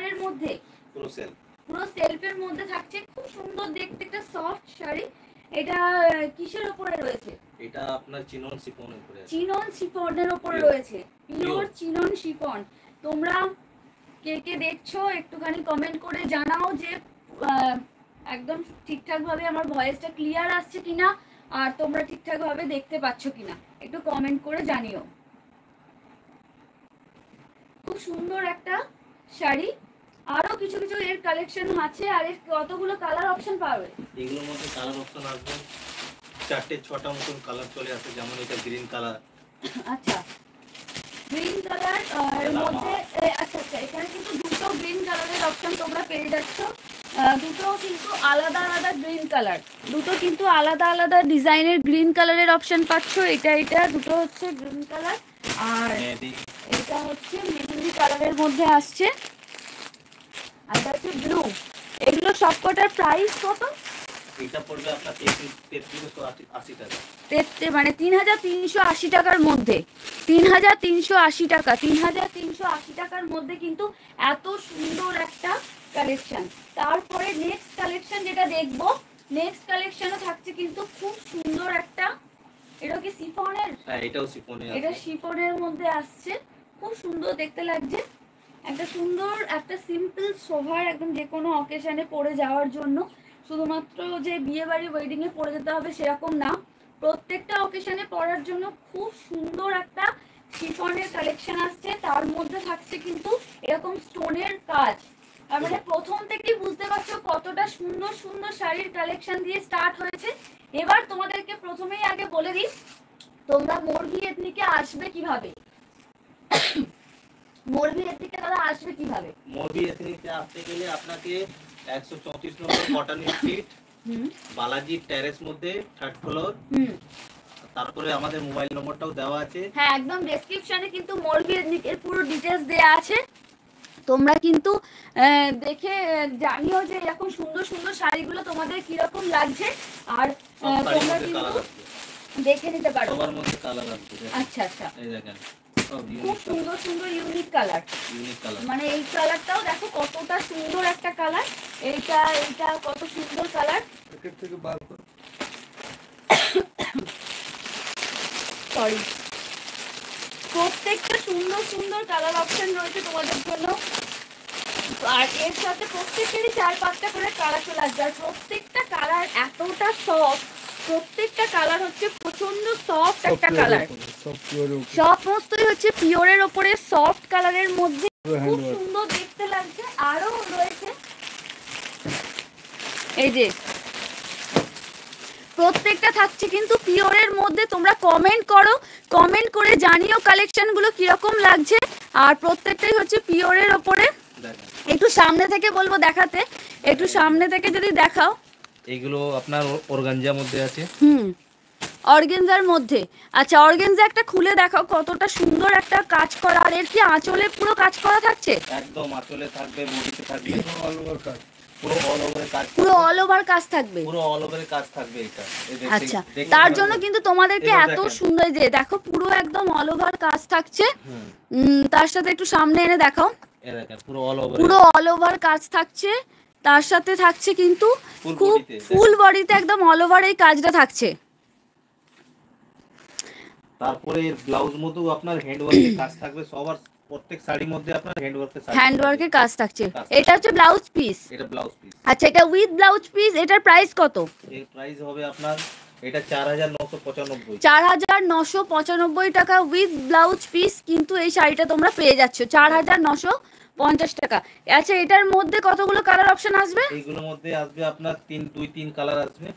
কালারের মধ্যে, পুরো সেলফের মধ্যে থাকছে, খুব সুন্দর দেখতে একটা সফট শাড়ি। এটা কিসের উপরে রয়েছে? এটা আপনার চিনন শিফনের উপরে আছে। চিনন শিফনের উপরে রয়েছে, পিওর চিনন শিফন। তোমরা কে কে দেখছো একটুখানি কমেন্ট করে জানাও যে একদম ঠিকঠাক ভাবে আমার ভয়েসটা ক্লিয়ার আসছে কিনা, আর তোমরা ঠিকঠাক ভাবে দেখতে পাচ্ছ কিনা একটু কমেন্ট করে জানিও। খুব সুন্দর একটা শাড়ি। আরো কিছু কিছু এর কালেকশন আছে, আর এর কতগুলো কালার অপশন পাবে। এগুলোর মধ্যে কালার অপশন আসবে 4-6টা মতন কালার চলে আসে। যেমন এটা গ্রিন কালার। আচ্ছা, গ্রিন কালার এর মধ্যে আচ্ছা আচ্ছা, এখানে কিন্তু দুটো গ্রিন কালারের অপশন তোমরা পেয়ে যাচ্ছ। দুটো কিন্তু আলাদা আলাদা গ্রিন কালার, দুটো কিন্তু আলাদা আলাদা ডিজাইনের গ্রিন কালারের অপশন পাচ্ছ। এটা দুটো হচ্ছে গ্রিন কালার, আর এটা হচ্ছে মেহেন্দি কালারের মধ্যে আসছে, আর এটা হচ্ছে ব্লু। এগুলো সবকটার প্রাইস কত? এটা পড়বে আপনার 3380 টাকা। মানে 3380 টাকার মধ্যে, 3380 টাকা, 3380 টাকার মধ্যে কিন্তু এত সুন্দর একটা কালেকশন। তারপরে নেক্সট কালেকশন যেটা দেখবো, নেক্সট কালেকশনও থাকছে কিন্তু খুব সুন্দর একটা, এটা কি শিফনের? হ্যাঁ, এটাও শিফনের। এটা শিফনের মধ্যে আসছে, খুব সুন্দর দেখতে লাগছে। একটা সুন্দর একটা সিম্পল সোভার, একদম যে কোনো অকেশনে পরে যাওয়ার জন্য, শুধুমাত্র যে বিয়ে বাড়ি ওয়েডিং এ পরে যেতে হবে সেরকম না, প্রত্যেকটা অকেশনে পরার জন্য খুব সুন্দর একটা শিফনের কালেকশন আসছে। তার মধ্যে থাকছে কিন্তু এরকম স্টোনের কাজ। তার মানে প্রথম থেকেই বুঝতে পারছো কতটা সুন্দর সুন্দর শাড়ির কালেকশন দিয়ে স্টার্ট হয়েছে। এবার তোমাদেরকে প্রথমেই আগে বলে দিই, তোমরা মোরভি এথনিকে আসবে কিভাবে? মোরভি এথনিকে দাদা আসবে কিভাবে? মোরভি এথনিকে আসতে গেলে আপনাকে 134 নম্বর কটন স্ট্রিট, বালাজি টেরেস মধ্যে 3rd ফ্লোর। তারপরে আমাদের মোবাইল নম্বরটাও দেওয়া আছে। হ্যাঁ, একদম ডেসক্রিপশনে কিন্তু মোরভি এথনিকের পুরো ডিটেইলস দেয়া আছে। তোমরা কিন্তু দেখে জানিও যে এরকম সুন্দর সুন্দর শাড়িগুলো তোমাদের কি রকম লাগছে, আর তোমরা কিন্তু দেখে নিতে পারো। সবার মধ্যে কালার আছে। আচ্ছা আচ্ছা, এই দেখেন খুব সুন্দর সুন্দর ইউনিক কালার। মানে এই কালারটাও দেখো কতটা সুন্দর একটা কালার। এটা কত সুন্দর কালার। প্যাকেট থেকে বার করো, সরি। প্রত্যেকটা সুন্দর সুন্দর কালার অপশন রয়েছে তোমাদের জন্য, আর এর সাথে প্রত্যেকেরই 4-5টা করে কালার চলে আসবে। আর প্রত্যেকটা কালার এতটা সফট, প্রত্যেকটা কালার হচ্ছে প্রচন্ড সফট একটা কালার, সমস্তই হচ্ছে পিওরের ওপরে সফট কালারের মধ্যে, খুব সুন্দর দেখতে লাগছে। আরো রয়েছে এই যে প্রত্যেকটা থাকছে কিন্তু পিওরের মধ্যে। তোমরা কমেন্ট করো, কমেন্ট করে জানিও কালেকশন গুলো কিরকম লাগছে। আর প্রত্যেকটাই হচ্ছে পিওরের ওপরে। একটু সামনে থেকে বলবো দেখাতে, একটু সামনে থেকে যদি দেখাও। এগুলো আপনার অর্গানজার মধ্যে আছে। অর্গানজার মধ্যে। আচ্ছা, অর্গানজা একটা খুলে দেখাও, কতটা সুন্দর একটা কাজ করা। আর এর কি আঁচলে পুরো কাজ করা থাকছে? একদম আঁচলে থাকবে, বডিতে থাকবে, অল ওভার কাজ, পুরো অল ওভার কাজ, পুরো অল ওভার কাজ থাকবে, পুরো অল ওভার কাজ থাকবে এটা। আচ্ছা, তার জন্য কিন্তু তোমাদেরকে এত সুন্দর, যে দেখো পুরো একদম অল ওভার কাজ থাকছে। তার সাথে একটু সামনে এনে দেখাও, পুরো অল ওভার কাজ থাকছে। তার সাথে থাকছে কিন্তু খুব ফুল বডিতে একদম অল ওভার এই কাজটা থাকছে। তারপরে ব্লাউজ মধ্যেও আপনার হ্যান্ড ওয়ার্কের কাজ থাকবে। সবার প্রত্যেক শাড়ির মধ্যে আপনার হ্যান্ড ওয়ার্কের কাজ থাকছে। এটা হচ্ছে ব্লাউজ পিস। এটা ব্লাউজ পিস। আচ্ছা, এটা উইথ ব্লাউজ পিস। এটার প্রাইস কত? এর প্রাইস হবে আপনার এটা 4995। 4995 টাকা উইথ ব্লাউজ পিস কিন্তু এই শাড়িটা তোমরা পেয়ে যাচ্ছ 4950 টাকা। আচ্ছা, এটার মধ্যে কতগুলো কালার অপশন আসবে? এইগুলোর মধ্যে আসবে আপনার 2-3 কালার আসবে।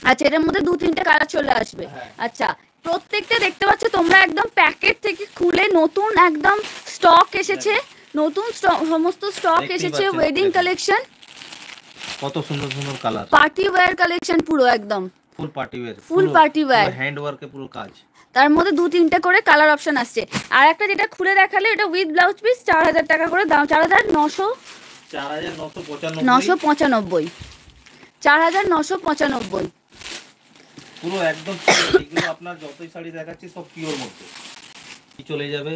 আচ্ছা, এটার মধ্যে 2-3টে কালার চলে আসবে। আচ্ছা, প্রত্যেকটা দেখতে পাচ্ছ তোমরা একদম প্যাকেট থেকে খুলে নতুন একদম স্টক এসেছে, নতুন সমস্ত স্টক এসেছে। ওয়েডিং কালেকশন, কত সুন্দর সুন্দর কালার, পার্টি ওয়্যার কালেকশন, পুরো একদম ফুল পার্টি ওয়্যার, ফুল পার্টি ওয়্যার, হ্যান্ড ওয়ার্কে পুরো কাজ। তার মধ্যে 2-3টে করে কালার অপশন আসছে। আর একটা যেটা খুলে দেখালে এটা উইথ ব্লাউজ পিস 4000 টাকা করে দাম। 4995 4995 পুরো একদম। এগুলো আপনার যতই শাড়ি দেখাচ্ছি সব পিওর মধ্যে কি চলে যাবে।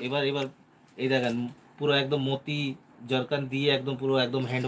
এবার এই দেখেন পুরো একদম মতি জরকান দিয়ে একদম পুরো একদম হ্যান্ড